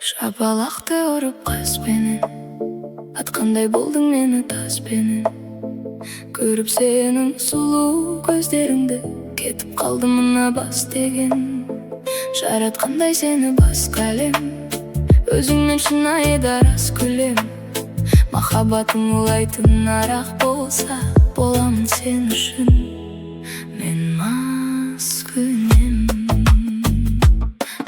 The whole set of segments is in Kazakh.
Шапалақтай ұрып қаспенен атқандай болдың мені таспенен. Көріп сенің сұлу көздеріңді, кетіп қалдым мына бас деген. Жаратқандай сені басқа әлем, өзіңмен шынайы да рас күлем. Махаббатың улайтын арақ болса, боламын сен үшін мен мас күнем.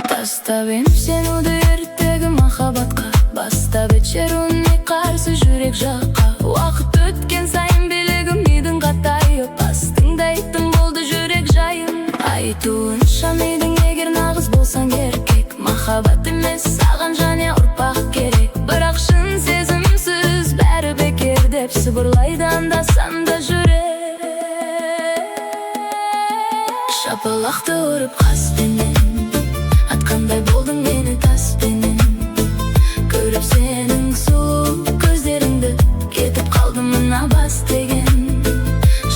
Тастап ем сен уды ертегі махаббатқа, бастап етшеруіне қарсы жүрек жаққа. Уақыт өткен сайын билігім мидің қатайып, астыңдайтын болды жүрек жайын. Айтуынша мидің егер нағыз болсаң еркек, махаббат емес саған және ұрпақ керек. Бірақ шын сезімсіз бәрі бекер деп сыбырлайды анда-санда жүрек. Шапалақты ұрып қаспенен атқандай болдың мені таспенен. Көріп сенің сұлу көздеріңді, кетіп қалдым мына бас деген.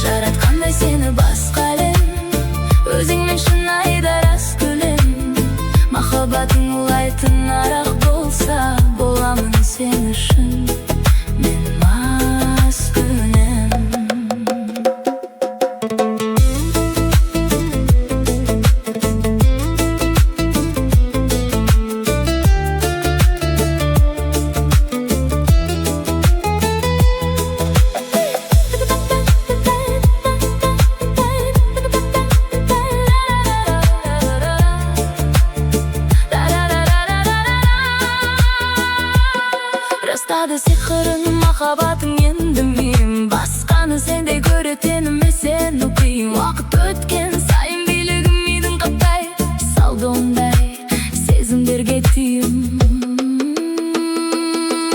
Жаратқандай сені басқа әлем, өзіңмен шынайы да рас күлем. Махаббатың улайтын арақ болса, боламын сен үшін мен мас күнем. Растады сиқырын махаббатың енді мейім, басқаны сендей көретінім сен ұқиым. Уақыт өткен сайын билігім мидің қаптай салды ондай сезімдерге тыйым.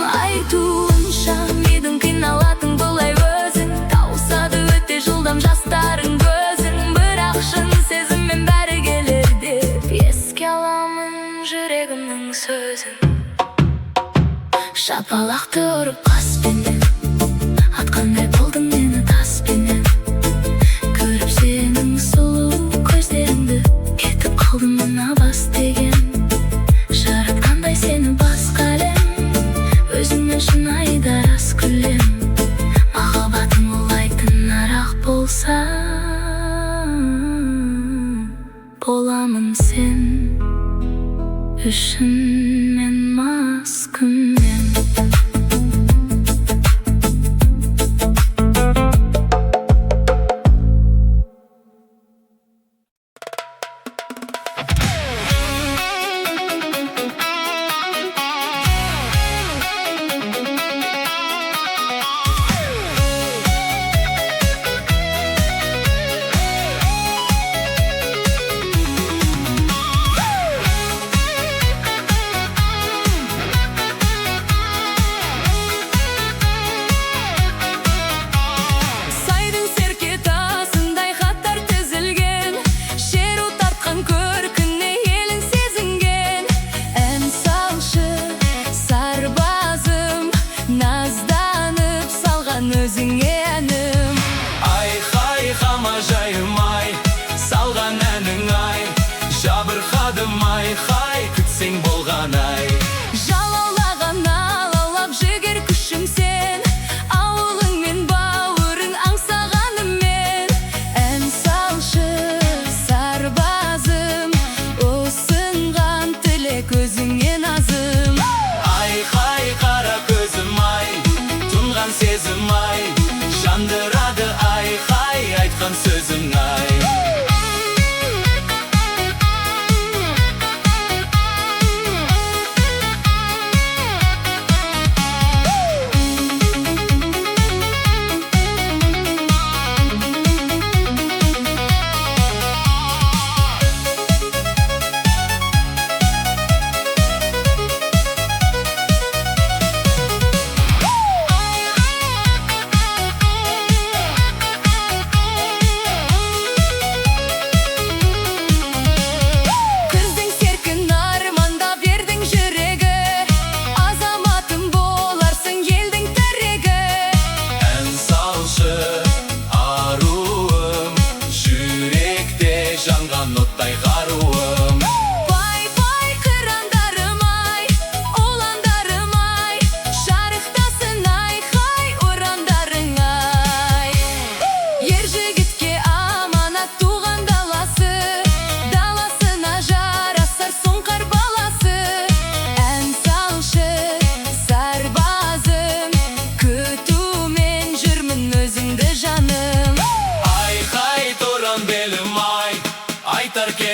Айтуынша мидің қиналатын бұлай өзің, тауысады өте жылдам жастарың көзің. Бірақ шын сезіммен бәрі келер деп еске аламын жүрегімнің сөзін. Шапалақты ұрып қаспенен атқандай болдың мені таспенен. Көріп сенің сұлу көздеріңді, кетіп қалдым мына бас деген. Жаратқандай сені басқа әлем, өзіңмен шынайы да рас күлем. Махаббатың улайтын арақ болса, боламын сен үшін мен мас күнем.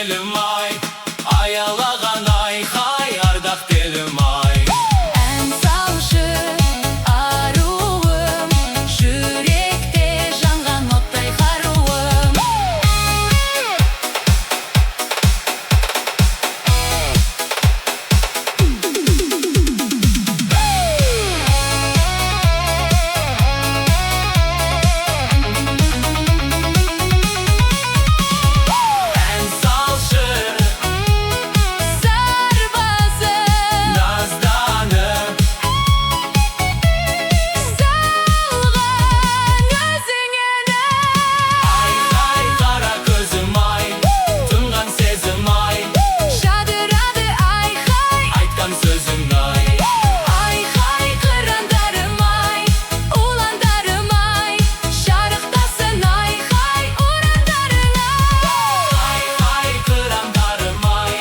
елім ай, аялаған айхай, ардақ телім ай. Ән салшы аруым, жүректе жанған оттай қаруым. Ән салшы Сарбазым, назданып, салған өзіңе айхай, қара көзім ай, тұнған сезім ай, жадырады айхай. айтқан сөзің ай. Айхай, қырандарым ай, ұландарым ай, шарықтасын айхай, ұрандарың ай. Айхай, қырандарым ай,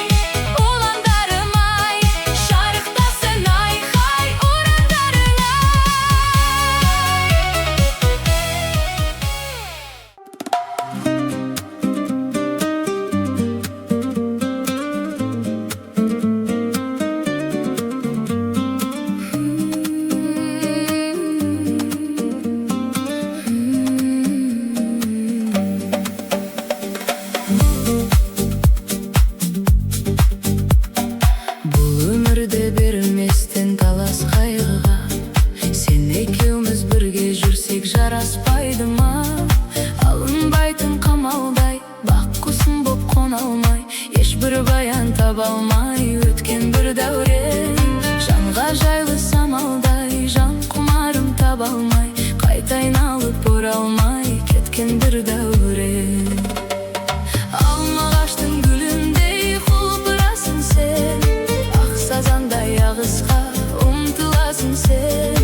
Ұландарым ай, шарықтасын айхай, ұрандарың ай. Бұл өмірде берілместен талас қайғыға, сен екеуміз бірге жүрсек жараспайды ма? Алынбайтын қамалдай, бақ құсын боп қона алмай, ешбір баян таба алмай өткен бір дәурен. Жанға жайлы самалдай, жан құмарым таба алмай, қайта айналып оралмай кеткен бір дәурен. Алма ағаштың гүліндей құлпырасың сен, ақ сазандай ағысқа ұмтыласың сен.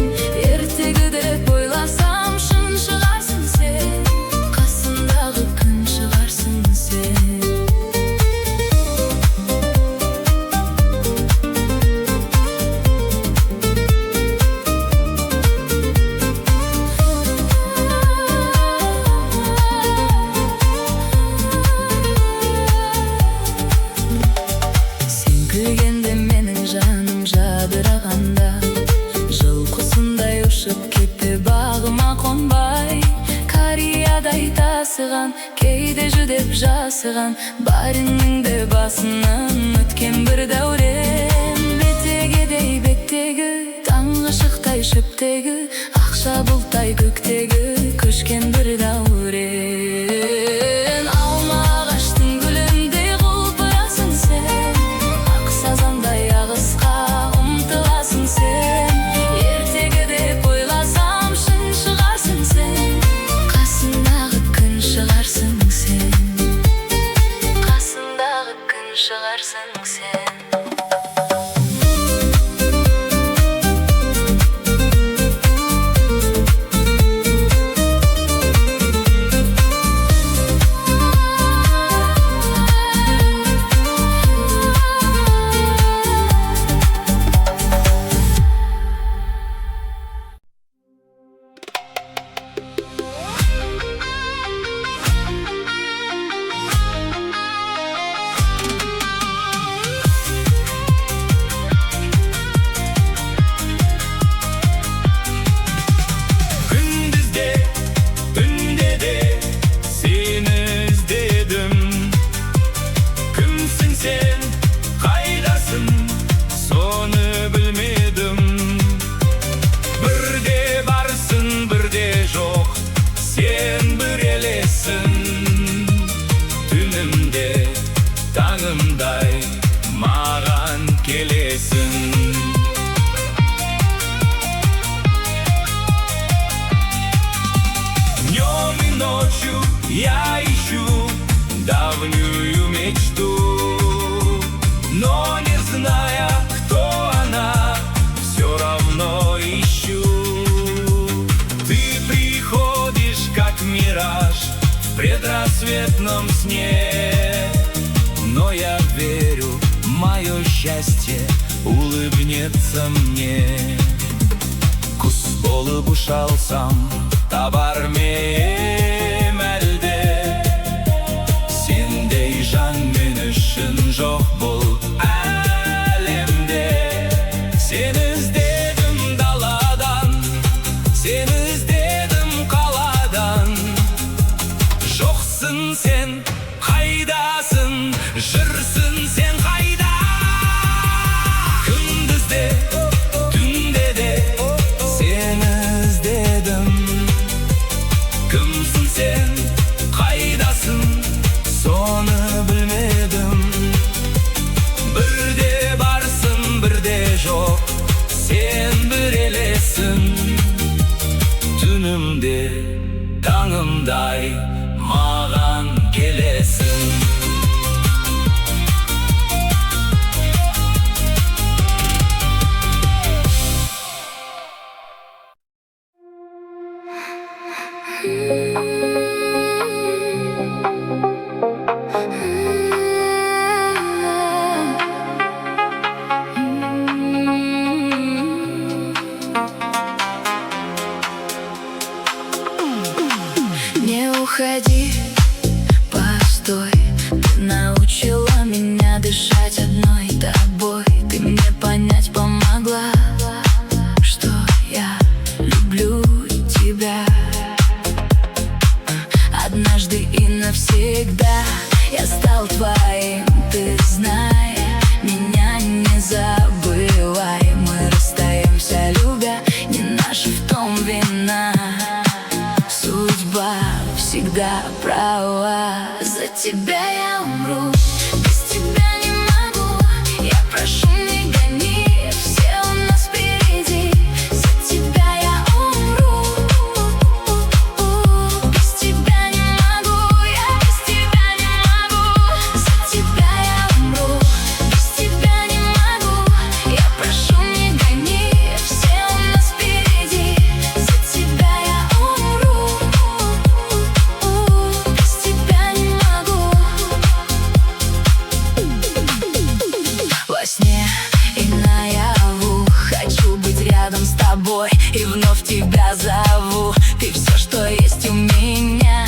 Ертегі деп ойласам шын шығарсың сен, қасымдағы күн шығарсың сен. Сен күлгенде менің жаным жадырағанда, жылқысындай ұшып кетті бағыма қонбай. Кариядай тасыған, кейде жүдеп жасыған, барыңның де басынан өткен бір дәурен. Бетегедей беттегі, таңғы шықтай шөптегі, ақша бұлттай көктегі, көшкен бір дәурен. Алма ағаштың гүліндей құлпырасың сен, ақ сазандай ағысқа ұмтыласың сен. Ертегі деп ойласам шын шығарсың сен, қасымдағы күн шығарсың сен, қасымдағы күн шығарсың сен. Я ищу давнюю мечту, но не зная, кто она, все равно ищу. Ты приходишь, как мираж в предрассветном сне, но я верю, мое счастье улыбнется мне. Құс болып ұшалсам, табар ме әлде, сендей жан мен Кімсің сен, қайдасың, жүрсің сен қайда? Күндізде, түнде де сені іздедім. Кімсің сен, қайдасың, соны білмедім. Бірде барсың, бірде жоқ, сен бір елесің. Түнімде таңымдай маған келесің. Не уходи, постой. Ты научила меня дышать одной тобой. Ты мне понять помогла, что я люблю тебя. Однажды и навсегда я стал твоим, ты знай, меня не забывай. Мы расстаемся, любя, не наша в том вина. Судьба всегда права. За тебя я умру, без тебя не могу. Я прошу, не гони, все у нас впереди. За тебя я умру, без тебя не могу. Я без тебя не могу. За тебя я умру, без тебя не могу. Я прошу, не гони, все у нас впереди. За тебя я умру, без тебя не могу. Во сне и наяву хочу быть рядом с тобой, и вновь тебя зову. Ты все, что есть у меня.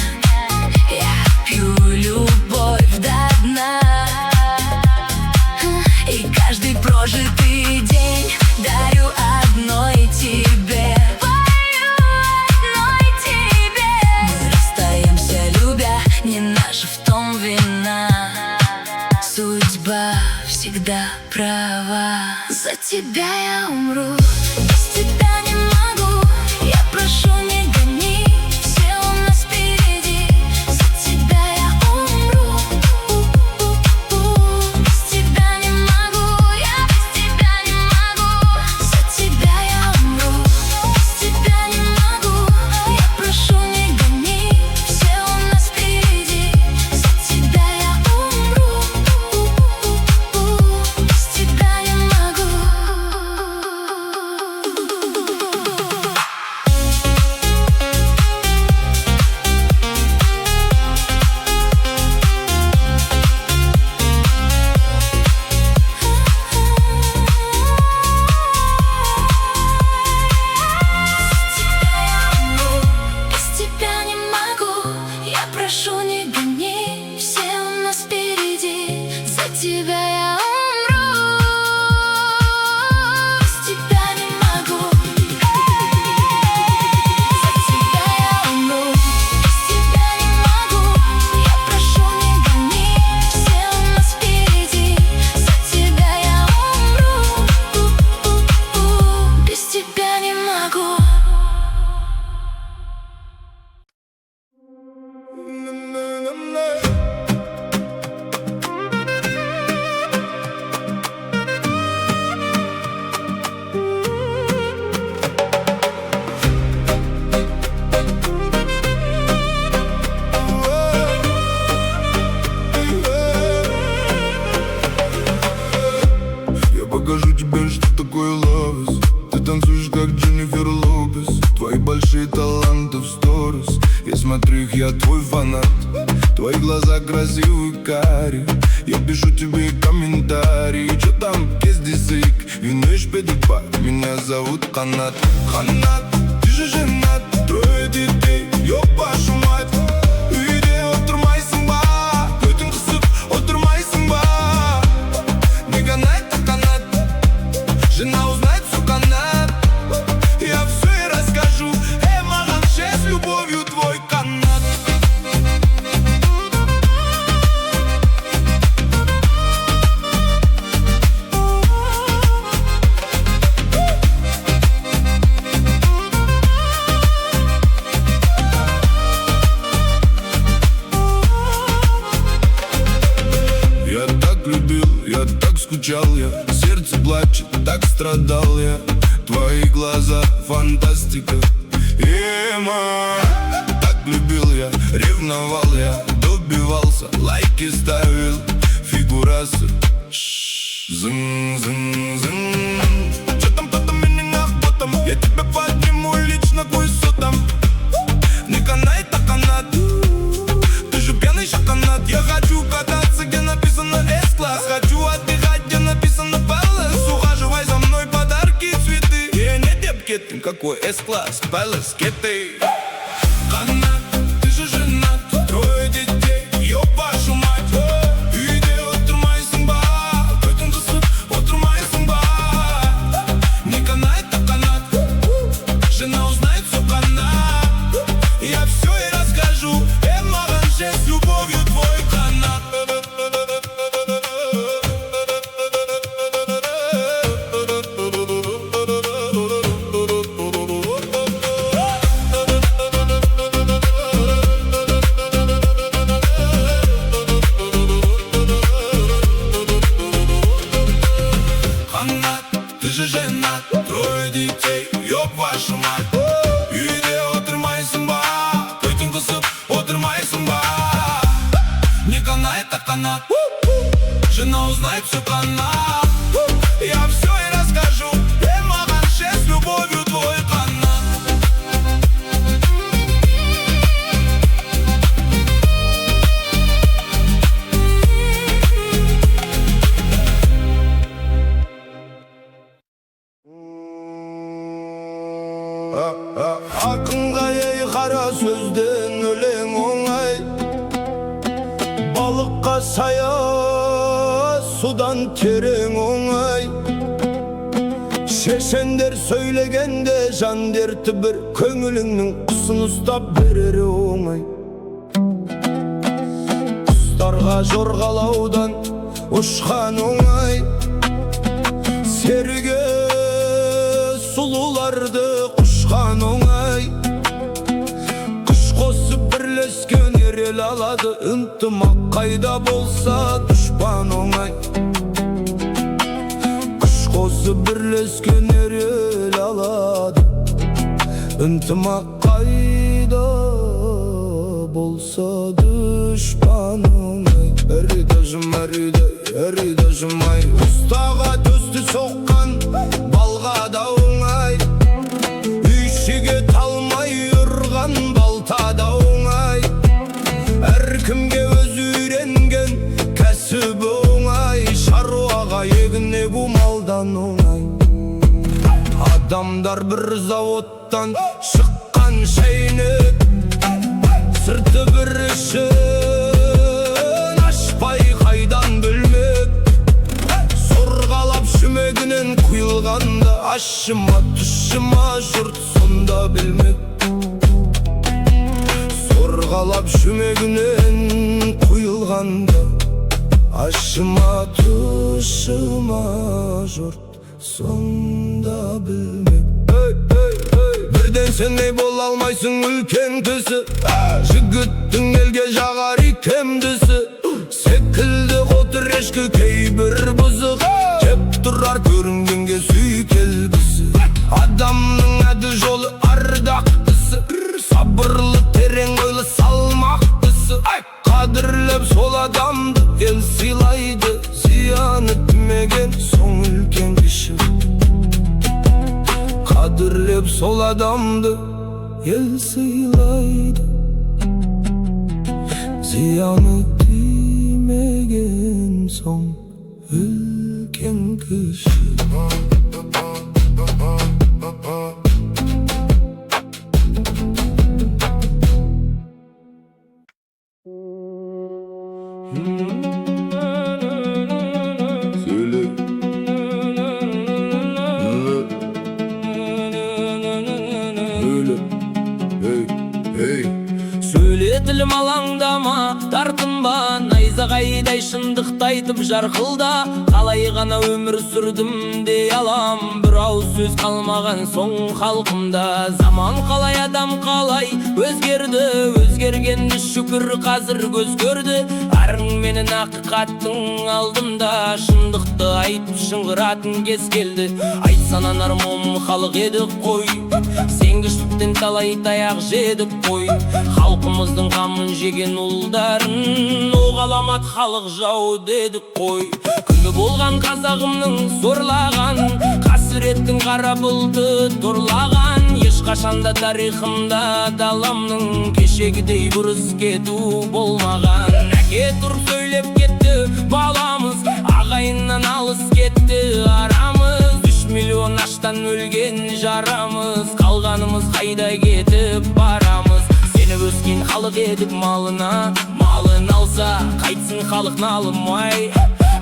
Я пью любовь до дна, и каждый прожитый день дарю одной тебе. Пою одной тебе. Мы расстаемся, любя, не наша в том вина. Судьба всегда права. За тебя я умру, без тебя не могу. Я прошу, не гони, все у нас впереди. За тебя я умру, без тебя не могу. Я без тебя не могу. За тебя я умру, без тебя не могу. Я прошу, не гони, все у нас впереди. За тебя я умру, без тебя не могу. Без тебя не могу. Я прошу, не гони, все у нас впереди. За тебя я умру, без тебя не могу. За тебя я умру, без тебя не могу. Я прошу, не гони, все у нас впереди. За тебя я умру, без тебя не могу. Я покажу тебе, что такое ловис. Ты танцуешь, как Дженнифер Лопес. Твои большие таланты в сторис. Я смотрю их, я твой фанат. Твои глаза красивые, карие. Я пишу тебе комментарии. Чё там, qu'est-ce язык? Винуешь педипа. Меня зовут Ханат. Ханат, ты же женат. Трое детей, ёб вашу мать. Үйде отырмайсың ба? Көтің қысып отырмайсың ба? Не канает, так канат. Жена узнает, все канат. Я все ей расскажу. Маған, с любовью твой канат. скучал я, сердце плачет, так страдал я. Твои глаза фантастика. Так любил я, ревновал я, добивался, лайки ставил, фигурасы. Зын-зын-зын. Чё там, меня ботом? Я тебя подниму лично к высотам. Не канай, так канат. Ты же пьяный шоконад. Я хочу кататься, где написано S-класс. Хочу отдыхать, где написано Palace. Ухаживай за мной, подарки, цветы. И не депкет, какой S-класс, Palace, кеты. Канат, ты же женат, трое детей, ёб вашу мать. Жена узнает, все канат. Я все ей расскажу. Маранже, с любовью твой канат. Канат, ты же женат, трое детей, ёб вашу мать. Үйде отырмайсың ба, төтін қысып отырмайсың ба. Не канает, так канат. Жена узнает, все канат. Я все ей расскажу. Маранже, с любовью твой канат. Ақынға ей қара сөзден өлең оңай, балыққа сая судан терең оңай. Шешендер сөйлегенде жан дерті бір, көңіліңнің құсын ұстап берері оңай. Құстарға жорғалаудан ұшқан оңай, серге сұлуларды құшқан оңай. Күш қосып бірлескен ерел алады, ынтымақ қайда болса дұшпан оңай. Күш қосып бірлескен ерел алады, ынтымақ қайда болса дұшпан оңай. Әридажым-ай, ұстаға төсті соққан балға да оңай. Үйшіге талмай ұрған балта да оңай. Әркімге өз үйренген кәсібі оңай. Шаруаға егін егу малдан оңай. Адамдар бір заводтан шыққан шайнек, сырты бір ішін ашпай қайдан бөлмек. Сорғалап шүмегінен құйылғанда, ашыма тұшыма жұрт сонда білмек. Сорғалап шүмегінен құйылғанда, ашыма тұшыма жұрт сонда білмек. Бірден сендей бола алмайсың үлкен кісі, жігіттің елге жағар икемдісі. Секілді қотыр ешкі кейбір бұзық, жеп тұрар көрінгенге сүй келгісі. Адамның әді жолы ардақтысы, сабырлы терең ойлы салмақтысы. Қадірлеп сол адамды ел сыйлайды, зияны тимеген соң үлкен кіші. Қадірлеп сол адамды ел сыйлайды, зияны тимеген соң үлкен кіші. Сөйле тілім алаңдама, тартынба, найзағайдай шындықтай айтып жарқылда, қалай ғана өмір сүрдім дей алам. Бір ауыз сөз қалмаған соң халқымда. Заман қалай, адам қалай өзгерді, өзгергенді шүкір қазір көз көрді. Арың менен ақиқаттың алдымда, шындықты айтып шыңғыратын кез келді. Айтсана нармом халық едік қой, сенгіштіктен талай таяқ жедік қой. Халқымыздың қамын жеген ұлдарын оғаламат халық жау дедік қой. Күлкі болған қазағымның сорлаған, қасіреттің қара бұлты торлаған. Ешқашанда тарихымда даламның кешегідей бұрыс кету болмаған. Әке тұрып сөйлеп кетті баламыз, ағайыннан алыс кетті арамыз. 3 миллион аштан өлген жарамыз, қалғанымыз қайда кетіп барамыз. Сеніп өскен халық едік малына, малын алса қайтсын халық налымай.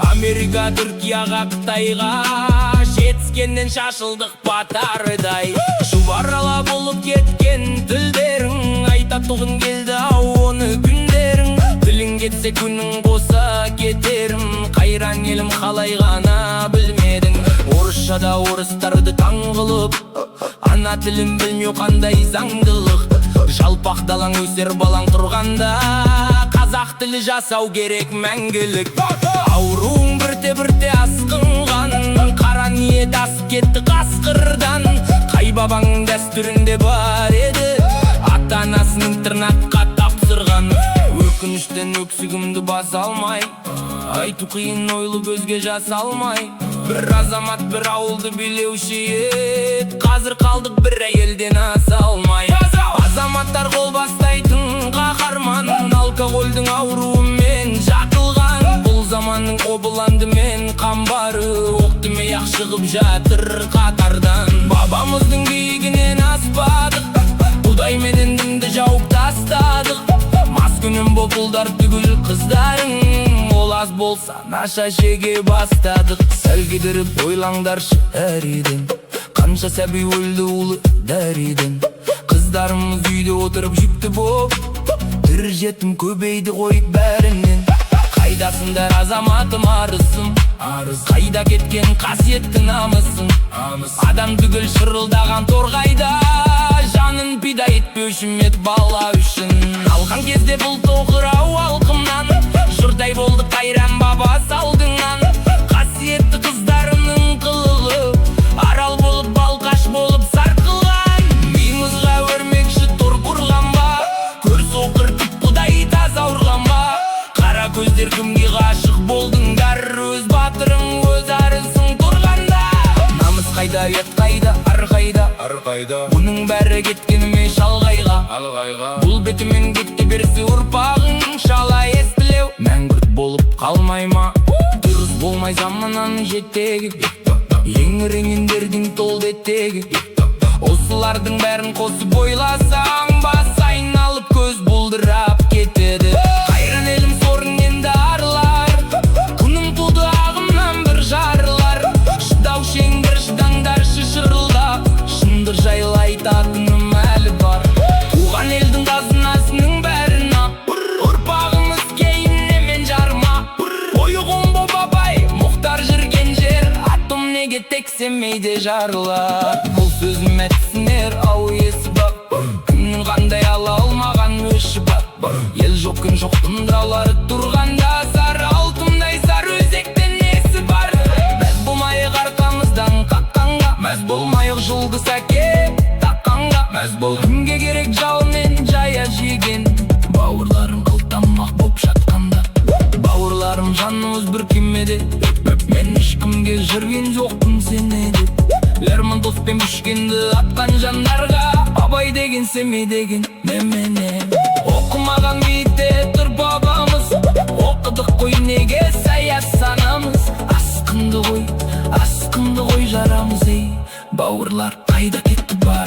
Америка, Түркияға, Қытайға жетіскеннен шашылдық батарыдай. Шубарала болып кеткен тілдерің, айта тұғын келді ау оны күндерің. Тілің кетсе күнің боса кетерім, қайран елім қалай ғана білмедің. Орысшада орыстарды таң қылып, ана тілін білмеу қандай заңдылық. Жалпақ далаң өсер балаң тұрғанда, қазақ тілі жасау керек мәңгілік. Ауруың бірте-бірте асқынған, қара ниет асып кетті қасқырдан. Қай бабаң дәстүрінде бар еді, ата-анасының тырнаққа тапсырған. Өкініштен өксігімді баса алмай, айту қиын ойлы көзге жас алмай. Бір азамат бір ауылды билеуші ед, қазір қалдық бір әйелден аса алмай. Азаматтар қол бастайтын қаһарман, алкогольдің ауруымен жатылған. Бұл заманның обыланды мен қамбары, оқ демей ақ шығып жатыр қатардан. Бабамыздың биігінен аспадық, Құдай менен дінді жауып тастадық. Маскүнем боп ұлдар түгіл қыздарың, ол аз болса наша жеге бастадық. Сәл кідіріп ойлаңдаршы әриден, қанша сәби өлді улы дәриден. Қыздарымыз үйде отырып жүкті боп, тірі жетім көбейді ғой бәрінен. Қайдасыңдар азаматым арысым, қайда кеткен қасиетті намысың. Адам түгіл шырылдаған торғайда, жанын пида етпеушім ет бала үшін. Алған кезде бұл тоқырау алқымнан, жұрдай болды қайран баба салдыңнан. Қасиетті қыздарының қылығы, арал болып балқаш болып сарқылған. Миыңызға өрмекші тұр бұрған ба, көр соқыр түп Құдай таза ұрған ба. Қара көздер кімге ғашық болдыңдар, өз батырың өз арысың тұрғанда. Намыс қайда, ет қайда, ар қайда, бұның бәрі кеткеніме шалғайға. Бұл бетімен кетті берсі ұрпағың, шала естілеу мәңгүрт болып қалмай ма. Дұрыс болмай заманның жетегі, еңіреңендердің толды еттегі. Осылардың бәрін қосып ойласаң, бас айналып көз бұлдырап кетеді. Қайран елім сорын енді арылар, күнім туды ағымнан бір жарылар. Шыдау шеңгір шыдаңдар шышырылдап, шындық жайлы айтатыным әлі бар. Туған елдің қазынасының бәрін ап, ұрпағымыз кейінне мен жарма. Бойы қомбо бабай, мұхтар жүрген жер, атом неге тексемейде жарылар. Бұл сөзім әтсінер ау есі бақ, кімнің қандай ала алмаған өші бақ. Ел жоқ күн жоқ тымдаулары тұрғанда, сары алтындай сары өзектен несі бар. Мәз болмайық арқамыздан қаққанға, мәз болмайық жұлдыз әке таққанға. Мәз бол кімге керек жаумен жая жеген, бауырларым қылтамақ боп жатқанда. Бауырларым жанымыз бір кемеде, мен ешкімге жүрген жоқпын сені деп. Лермон доспен бүшкенді атқан жандарға, абай деген семей деген немене. Оқымаған биікте тұр бабамыз, оқыдық қой неге сая санамыз. Асқынды ғой жарамыз ей, бауырлар қайда кетті бар.